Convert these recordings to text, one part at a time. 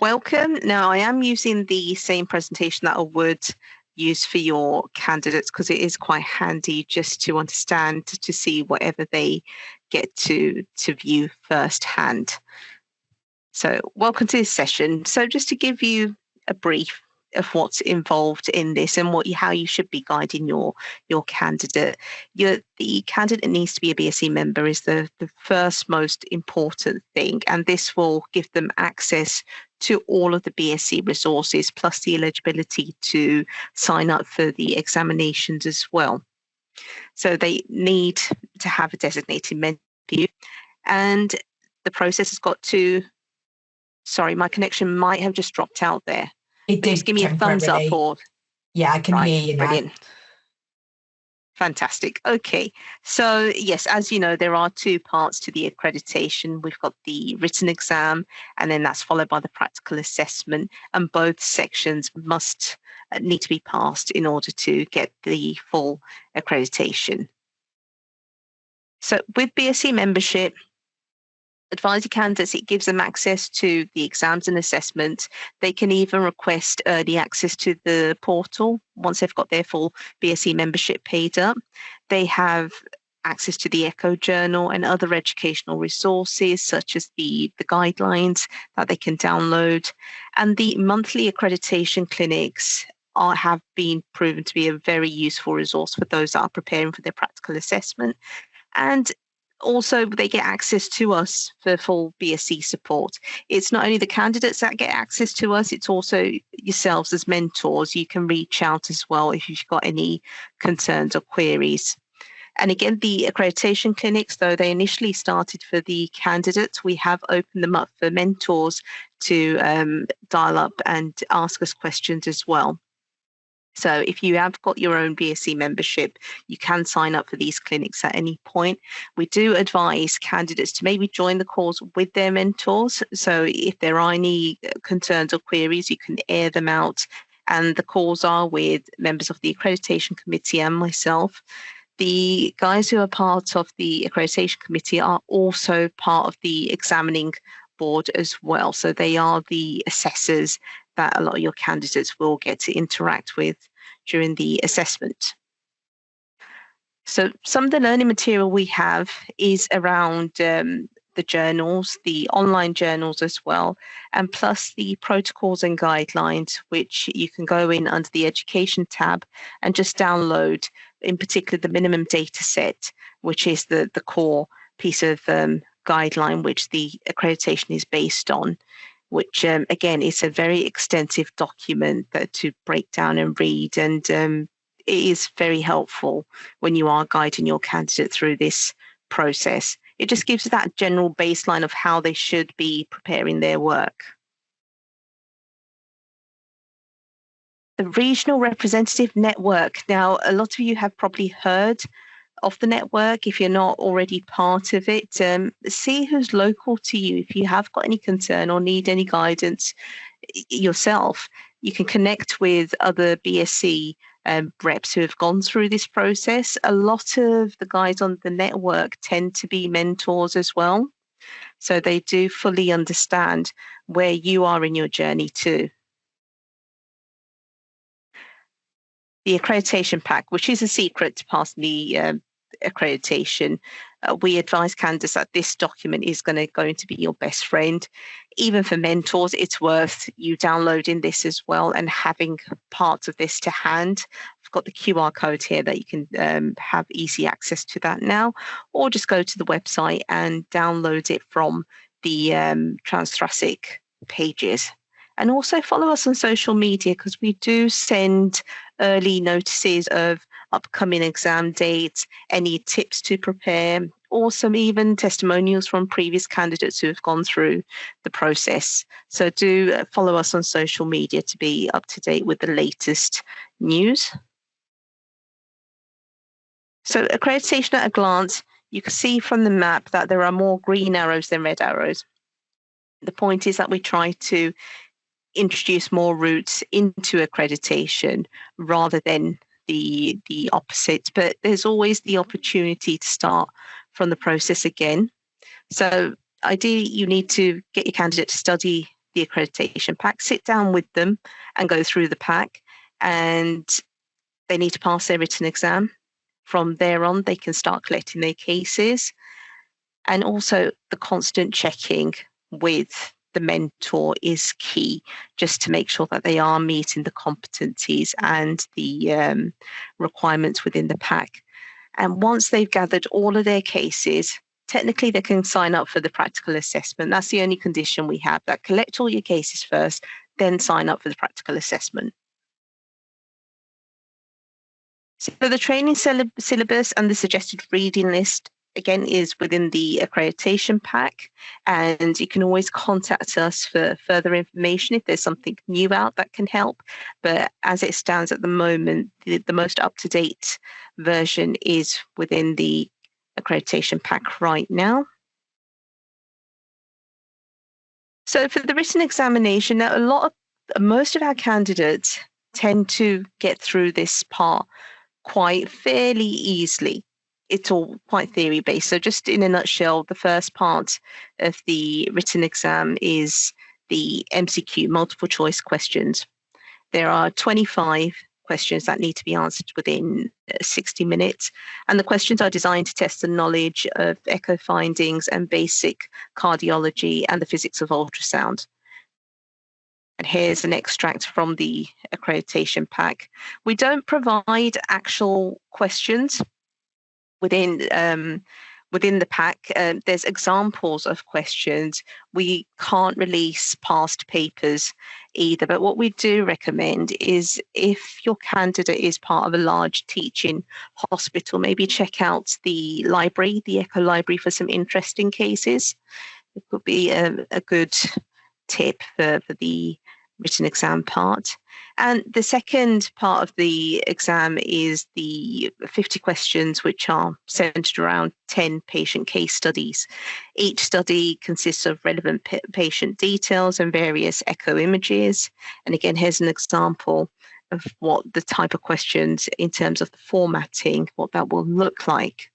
Welcome. Now, I am using the same presentation that I would use for your candidates because it is quite handy just to understand, to see whatever they get to view firsthand. So welcome to this session. So just to give you a brief of what's involved in this and how you should be guiding your candidate. The candidate needs to be a BSc member is the first most important thing, and this will give them access to all of the BSc resources plus the eligibility to sign up for the examinations as well. So they need to have a designated mentor, and the process has got to. Sorry, my connection might have just dropped out there. It did. Just give me a thumbs up or... Yeah, I can hear you now. Brilliant. Fantastic. Okay. So yes, as you know, there are two parts to the accreditation. We've got the written exam, and then that's followed by the practical assessment. And both sections must need to be passed in order to get the full accreditation. So with BSc membership, advisory candidates, it gives them access to the exams and assessments. They can even request early access to the portal once they've got their full BSc membership paid up. They have access to the Echo Journal and other educational resources such as the guidelines that they can download. And the monthly accreditation clinics have been proven to be a very useful resource for those that are preparing for their practical assessment. And also, they get access to us for full BSc support. It's not only the candidates that get access to us, it's also yourselves as mentors. You can reach out as well if you've got any concerns or queries. And again, the accreditation clinics, though they initially started for the candidates, we have opened them up for mentors to dial up and ask us questions as well. So if you have got your own BSc membership, you can sign up for these clinics at any point. We do advise candidates to maybe join the calls with their mentors. So if there are any concerns or queries, you can air them out. And the calls are with members of the accreditation committee and myself. The guys who are part of the accreditation committee are also part of the examining board as well. So they are the assessors that a lot of your candidates will get to interact with during the assessment. So some of the learning material we have is around the journals, the online journals as well, and plus the protocols and guidelines, which you can go in under the education tab and just download, in particular the minimum data set, which is the core piece of guideline which the accreditation is based on, which again is a very extensive document that to break down and read, and it is very helpful when you are guiding your candidate through this process. It just gives that general baseline of how they should be preparing their work. The Regional Representative Network. Now, a lot of you have probably heard of the network. If you're not already part of it, see who's local to you. If you have got any concern or need any guidance yourself, you can connect with other BSc reps who have gone through this process. A lot of the guys on the network tend to be mentors as well. So they do fully understand where you are in your journey too. The accreditation pack, which is a secret to pass the accreditation, we advise candidates that this document is going to be your best friend. Even for mentors, it's worth you downloading this as well and having parts of this to hand. I've got the QR code here that you can have easy access to that now, or just go to the website and download it from the Transthoracic pages. And also follow us on social media, because we do send early notices of upcoming exam dates, any tips to prepare, or some even testimonials from previous candidates who have gone through the process. So do follow us on social media to be up to date with the latest news. So accreditation at a glance, you can see from the map that there are more green arrows than red arrows. The point is that we try to introduce more routes into accreditation rather than the opposite, but there's always the opportunity to start from the process again. So ideally you need to get your candidate to study the accreditation pack, sit down with them and go through the pack, and they need to pass their written exam. From there on, they can start collecting their cases, and also the constant checking with the mentor is key, just to make sure that they are meeting the competencies and the requirements within the pack. And once they've gathered all of their cases, technically they can sign up for the practical assessment. That's the only condition we have, that collect all your cases first, then sign up for the practical assessment. So the training syllabus and the suggested reading list, again, is within the accreditation pack, and you can always contact us for further information if there's something new out that can help. But as it stands at the moment, the most up-to-date version is within the accreditation pack right now. So for the written examination, now most of our candidates tend to get through this part quite fairly easily. It's all quite theory based. So just in a nutshell, the first part of the written exam is the MCQ, multiple choice questions. There are 25 questions that need to be answered within 60 minutes. And the questions are designed to test the knowledge of echo findings and basic cardiology and the physics of ultrasound. And here's an extract from the accreditation pack. We don't provide actual questions within the pack. There's examples of questions. We can't release past papers either, but what we do recommend is, if your candidate is part of a large teaching hospital, maybe check out the library, the Echo Library, for some interesting cases. It could be a good tip for the written exam part. And the second part of the exam is the 50 questions, which are centered around 10 patient case studies. Each study consists of relevant patient details and various echo images. And again, here's an example of what the type of questions, in terms of the formatting, what that will look like.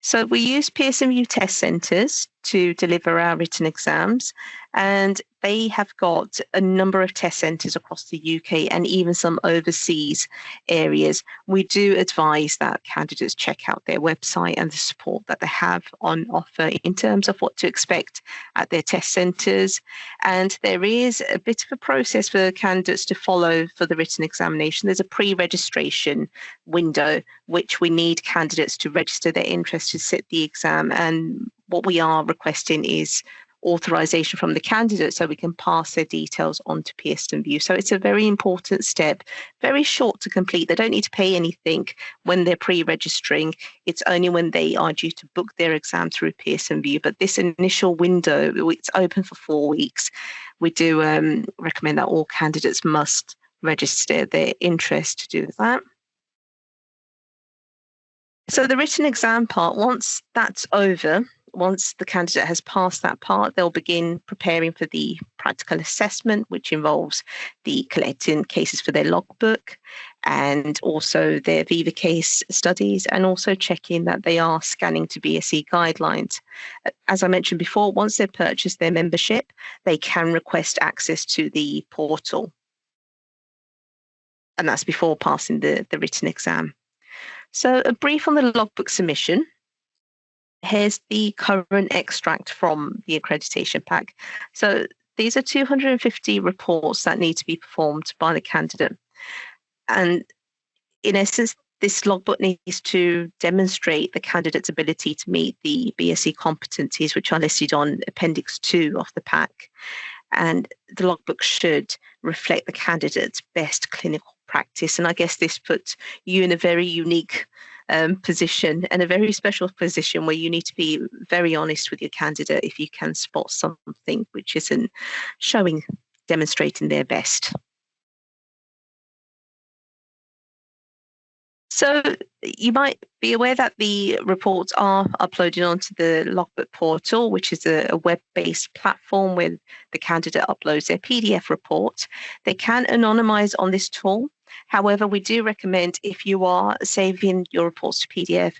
So we use Pearson VUE test centres to deliver our written exams, and they have got a number of test centres across the UK and even some overseas areas. We do advise that candidates check out their website and the support that they have on offer in terms of what to expect at their test centres. And there is a bit of a process for candidates to follow for the written examination. There's a pre-registration window, which we need candidates to register their interest to sit the exam. And what we are requesting is authorization from the candidate so we can pass their details on to Pearson VUE. So it's a very important step, very short to complete. They don't need to pay anything when they're pre-registering. It's only when they are due to book their exam through Pearson VUE. But this initial window, it's open for 4 weeks. We do recommend that all candidates must register their interest to do that. So the written exam part, once that's over, once the candidate has passed that part, they'll begin preparing for the practical assessment, which involves the collecting cases for their logbook and also their Viva case studies, and also checking that they are scanning to BSc guidelines. As I mentioned before, once they've purchased their membership, they can request access to the portal. And that's before passing the written exam. So a brief on the logbook submission. Here's the current extract from the accreditation pack. So these are 250 reports that need to be performed by the candidate. And in essence, this logbook needs to demonstrate the candidate's ability to meet the BSc competencies, which are listed on Appendix 2 of the pack. And the logbook should reflect the candidate's best clinical practice. And I guess this puts you in a very unique position, and a very special position where you need to be very honest with your candidate if you can spot something which isn't demonstrating their best. So you might be aware that the reports are uploaded onto the logbook portal, which is a web-based platform where the candidate uploads their PDF report. They can anonymize on this tool. However, we do recommend, if you are saving your reports to PDF,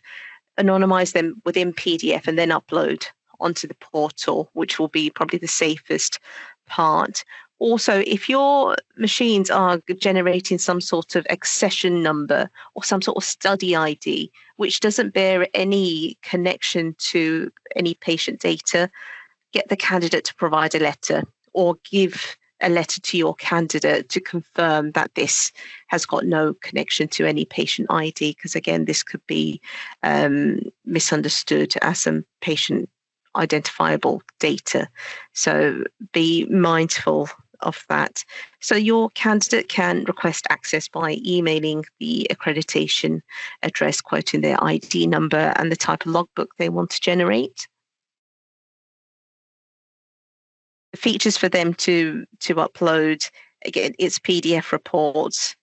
anonymize them within PDF and then upload onto the portal, which will be probably the safest part. Also, if your machines are generating some sort of accession number or some sort of study ID, which doesn't bear any connection to any patient data, get the candidate to provide a letter or give a letter to your candidate to confirm that this has got no connection to any patient ID, because again, this could be misunderstood as some patient identifiable data. So be mindful of that. So your candidate can request access by emailing the accreditation address, quoting their ID number and the type of logbook they want to generate. The features for them to upload, again, it's PDF reports.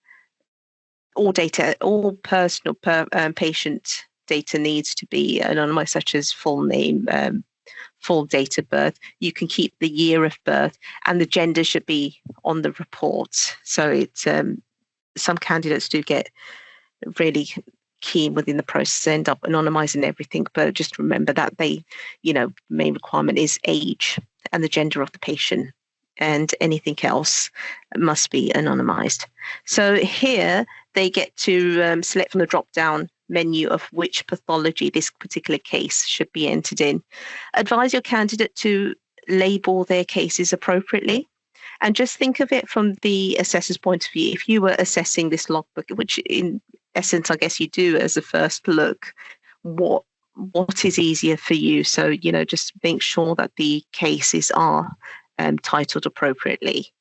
All data, all personal patient data needs to be anonymized, such as full name, full date of birth. You can keep the year of birth, and the gender should be on the report. So it's some candidates do get really keen within the process, end up anonymizing everything, but just remember that they, main requirement is age and the gender of the patient, and anything else must be anonymized. So here they get to select from the drop-down menu of which pathology this particular case should be entered in. Advise your candidate to label their cases appropriately. And just think of it from the assessor's point of view. If you were assessing this logbook, which in essence, I guess you do as a first look, what is easier for you? So, just make sure that the cases are titled appropriately.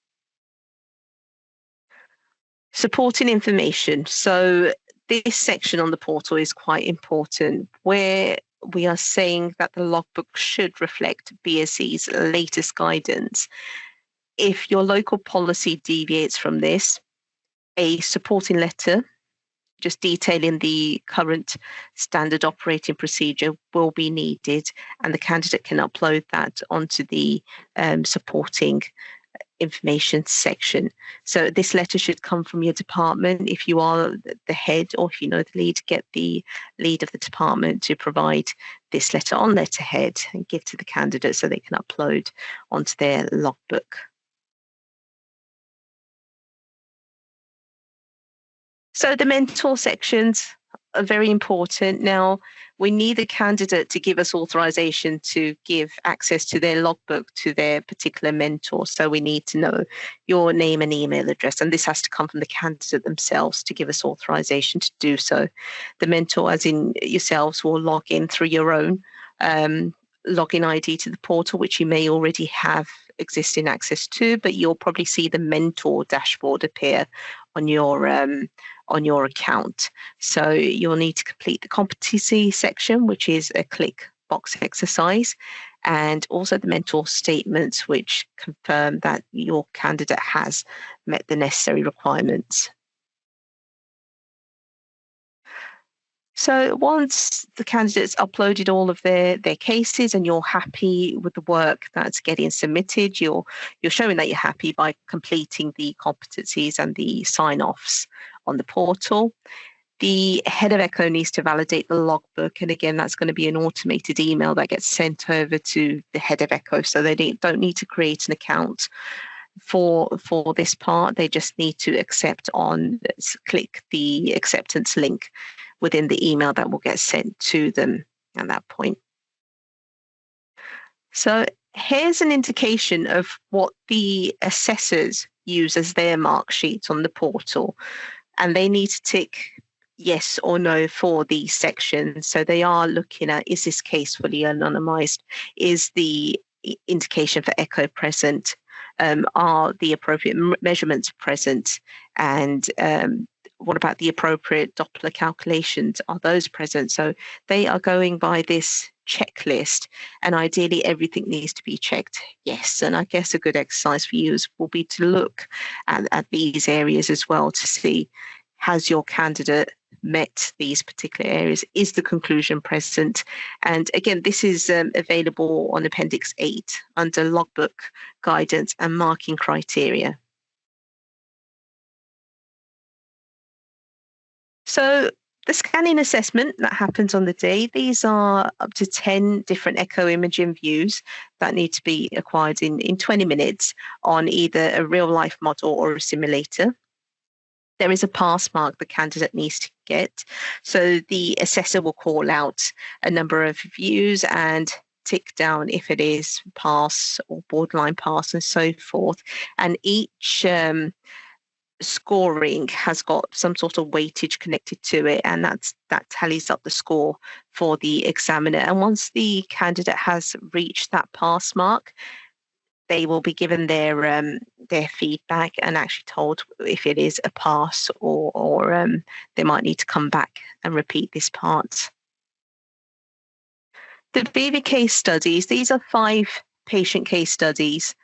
Supporting information. So this section on the portal is quite important, where we are saying that the logbook should reflect BSC's latest guidance. If your local policy deviates from this, a supporting letter just detailing the current standard operating procedure will be needed, and the candidate can upload that onto the supporting information section. So this letter should come from your department. If you are the head, or if you know the lead, get the lead of the department to provide this letter on letterhead and give to the candidate so they can upload onto their logbook. So the mentor sections are very important. Now, we need the candidate to give us authorization to give access to their logbook to their particular mentor. So we need to know your name and email address, and this has to come from the candidate themselves to give us authorization to do so. The mentor, as in yourselves, will log in through your own login ID to the portal, which you may already have existing access to, but you'll probably see the mentor dashboard appear on your account. So you'll need to complete the competency section, which is a click box exercise, and also the mentor statements, which confirm that your candidate has met the necessary requirements. So once the candidate's uploaded all of their cases and you're happy with the work that's getting submitted, you're showing that you're happy by completing the competencies and the sign-offs on the portal. The head of Echo needs to validate the logbook, and again, that's going to be an automated email that gets sent over to the head of Echo, so they don't need to create an account for this part. They just need to click the acceptance link within the email that will get sent to them at that point. So here's an indication of what the assessors use as their mark sheets on the portal, and they need to tick yes or no for these sections. So they are looking at, is this case fully anonymized? Is the indication for echo present? Are the appropriate measurements present? And what about the appropriate Doppler calculations? Are those present? So they are going by this checklist, and ideally everything needs to be checked yes. And I guess a good exercise for you will be to look at these areas as well to see, has your candidate met these particular areas? Is the conclusion present? And again, this is available on Appendix 8 under Logbook Guidance and Marking Criteria. So The scanning assessment that happens on the day, these are up to 10 different echo imaging views that need to be acquired in 20 minutes on either a real life model or a simulator. There is a pass mark the candidate needs to get. So the assessor will call out a number of views and tick down if it is pass or borderline pass and so forth. And each scoring has got some sort of weightage connected to it, and that tallies up the score for the examiner. And once the candidate has reached that pass mark, they will be given their feedback and actually told if it is a pass or they might need to come back and repeat this part. The VV case studies, these are 5 patient case studies.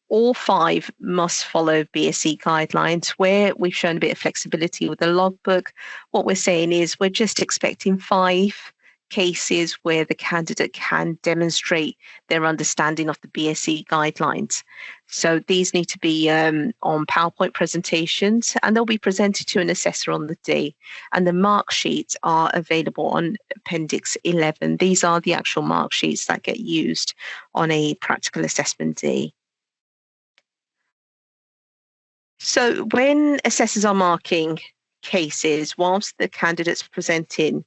All 5 must follow BSc guidelines. Where we've shown a bit of flexibility with the logbook, what we're saying is we're just expecting 5 cases where the candidate can demonstrate their understanding of the BSc guidelines. So these need to be on PowerPoint presentations, and they'll be presented to an assessor on the day. And the mark sheets are available on Appendix 11. These are the actual mark sheets that get used on a practical assessment day. So when assessors are marking cases, whilst the candidate's presenting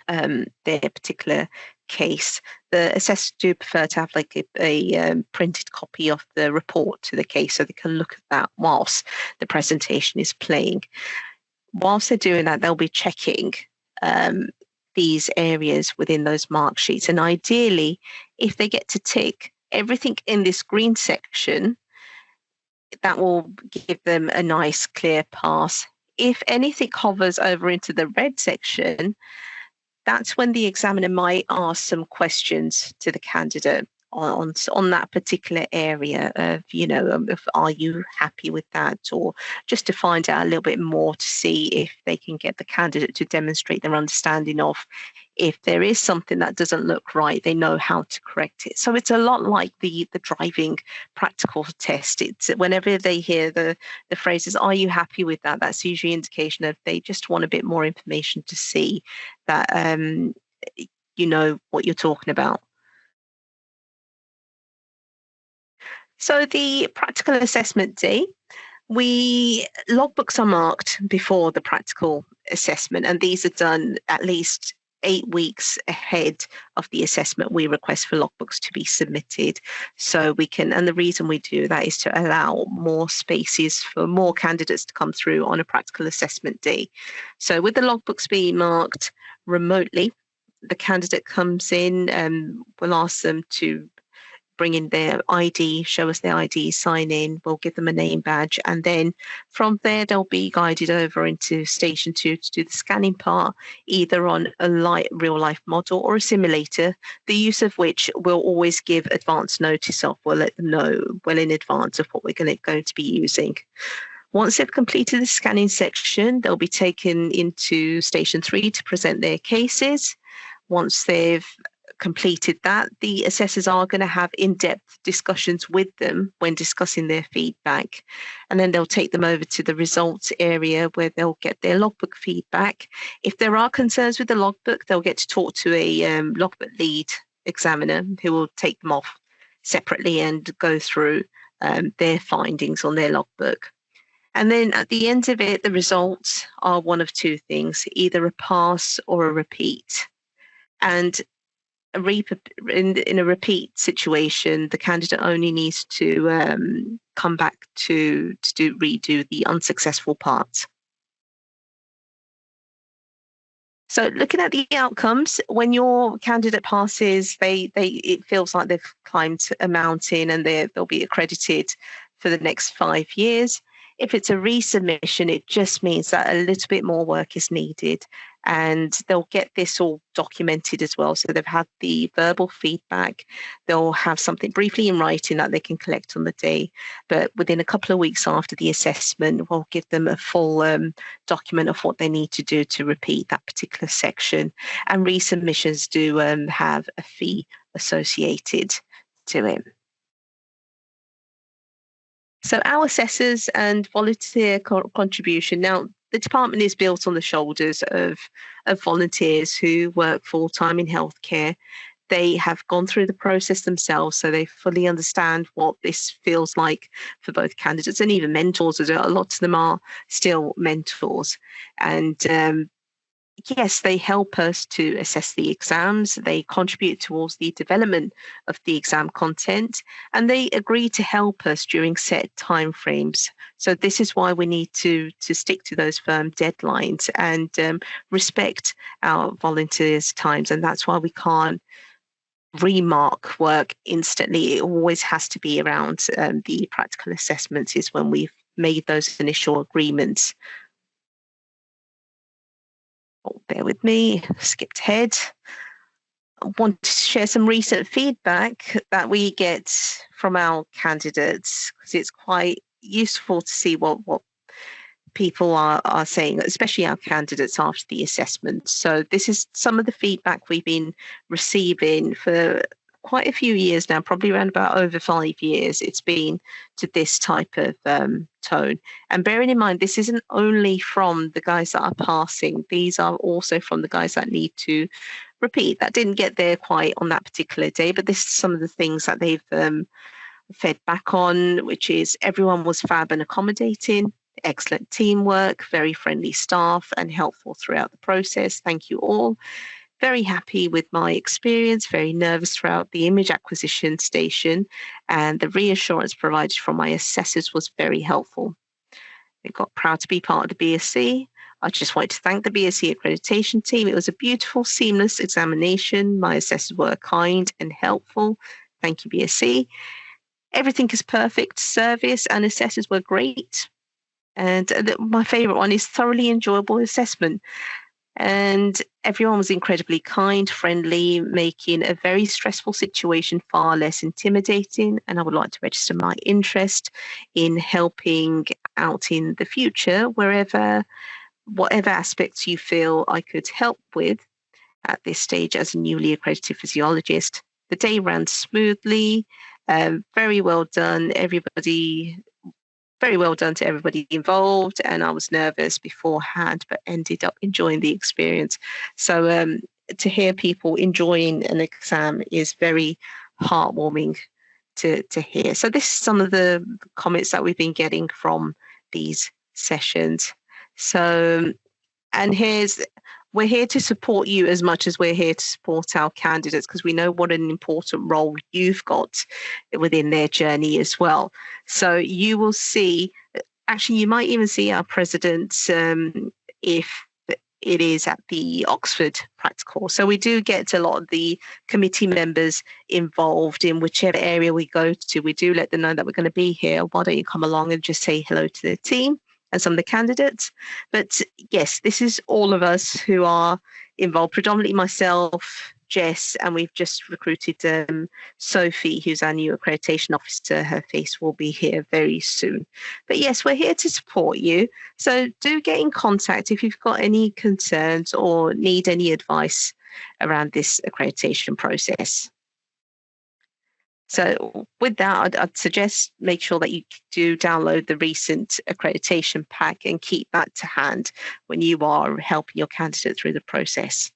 their particular case, the assessors do prefer to have like a printed copy of the report to the case so they can look at that whilst the presentation is playing. Whilst they're doing that, they'll be checking these areas within those mark sheets. And ideally, if they get to tick everything in this green section, that will give them a nice clear pass. If anything hovers over into the red section, that's when the examiner might ask some questions to the candidate on that particular area of, are you happy with that? Or just to find out a little bit more to see if they can get the candidate to demonstrate their understanding of if there is something that doesn't look right, they know how to correct it. So it's a lot like the driving practical test. It's whenever they hear the phrases, are you happy with that? That's usually an indication of they just want a bit more information to see that you know what you're talking about. So the practical assessment day, logbooks are marked before the practical assessment, and these are done at least 8 weeks ahead of the assessment. We request for logbooks to be submitted so we can, and the reason we do that is to allow more spaces for more candidates to come through on a practical assessment day. So with the logbooks being marked remotely, the candidate comes in and we'll ask them to bring in their ID, show us their ID, sign in, we'll give them a name badge. And then from there, they'll be guided over into station 2 to do the scanning part, either on a real life model or a simulator, the use of which we'll always give advance notice of. We'll let them know well in advance of what we're going to be using. Once they've completed the scanning section, they'll be taken into station 3 to present their cases. Once they've completed that, the assessors are going to have in-depth discussions with them when discussing their feedback, and then they'll take them over to the results area where they'll get their logbook feedback. If there are concerns with the logbook, they'll get to talk to a logbook lead examiner who will take them off separately and go through their findings on their logbook. And then at the end of it, the results are one of 2 things, either a pass or a repeat. And in a repeat situation, the candidate only needs to come back to redo the unsuccessful part. So looking at the outcomes, when your candidate passes, it feels like they've climbed a mountain and they'll be accredited for the next 5 years. If it's a resubmission, it just means that a little bit more work is needed, and they'll get this all documented as well. So they've had the verbal feedback, they'll have something briefly in writing that they can collect on the day, but within a couple of weeks after the assessment, we'll give them a full document of what they need to do to repeat that particular section. And resubmissions do have a fee associated to it. So our assessors and volunteer contribution. Now, the department is built on the shoulders of volunteers who work full-time in healthcare. They have gone through the process themselves, so they fully understand what this feels like for both candidates and even mentors. A lot of them are still mentors. And yes, they help us to assess the exams. They contribute towards the development of the exam content, and they agree to help us during set timeframes. So this is why we need to stick to those firm deadlines and respect our volunteers' times. And that's why we can't remark work instantly. It always has to be around the practical assessments is when we've made those initial agreements. Oh, bear with me, skipped ahead. I want to share some recent feedback that we get from our candidates, because it's quite useful to see what people are saying, especially our candidates after the assessment. So this is some of the feedback we've been receiving for quite a few years now, probably around about over 5 years. It's been to this type of tone. And bearing in mind, this isn't only from the guys that are passing, these are also from the guys that need to repeat, that didn't get there quite on that particular day, but this is some of the things that they've fed back on, which is everyone was fab and accommodating, excellent teamwork, very friendly staff and helpful throughout the process. Thank you all. Very happy with my experience, very nervous throughout the image acquisition station, and the reassurance provided from my assessors was very helpful. I got proud to be part of the BSc. I just wanted to thank the BSc accreditation team. It was a beautiful, seamless examination. My assessors were kind and helpful. Thank you, BSc. Everything is perfect. Service and assessors were great. And my favourite one is thoroughly enjoyable assessment. And everyone was incredibly kind, friendly, making a very stressful situation far less intimidating. And I would like to register my interest in helping out in the future, whatever aspects you feel I could help with at this stage as a newly accredited physiologist. The day ran smoothly, very well done, very well done to everybody involved, and I was nervous beforehand but ended up enjoying the experience. So to hear people enjoying an exam is very heartwarming to hear. So this is some of the comments that we've been getting from these sessions. So, and we're here to support you as much as we're here to support our candidates, because we know what an important role you've got within their journey as well. So you will see, actually, you might even see our president if it is at the Oxford practical. So we do get a lot of the committee members involved in whichever area we go to. We do let them know that we're going to be here. Why don't you come along and just say hello to the team and some of the candidates. But yes, this is all of us who are involved, predominantly myself, Jess, and we've just recruited Sophie, who's our new accreditation officer. Her face will be here very soon. But yes, we're here to support you. So do get in contact if you've got any concerns or need any advice around this accreditation process. So with that, I'd suggest make sure that you do download the recent accreditation pack and keep that to hand when you are helping your candidate through the process.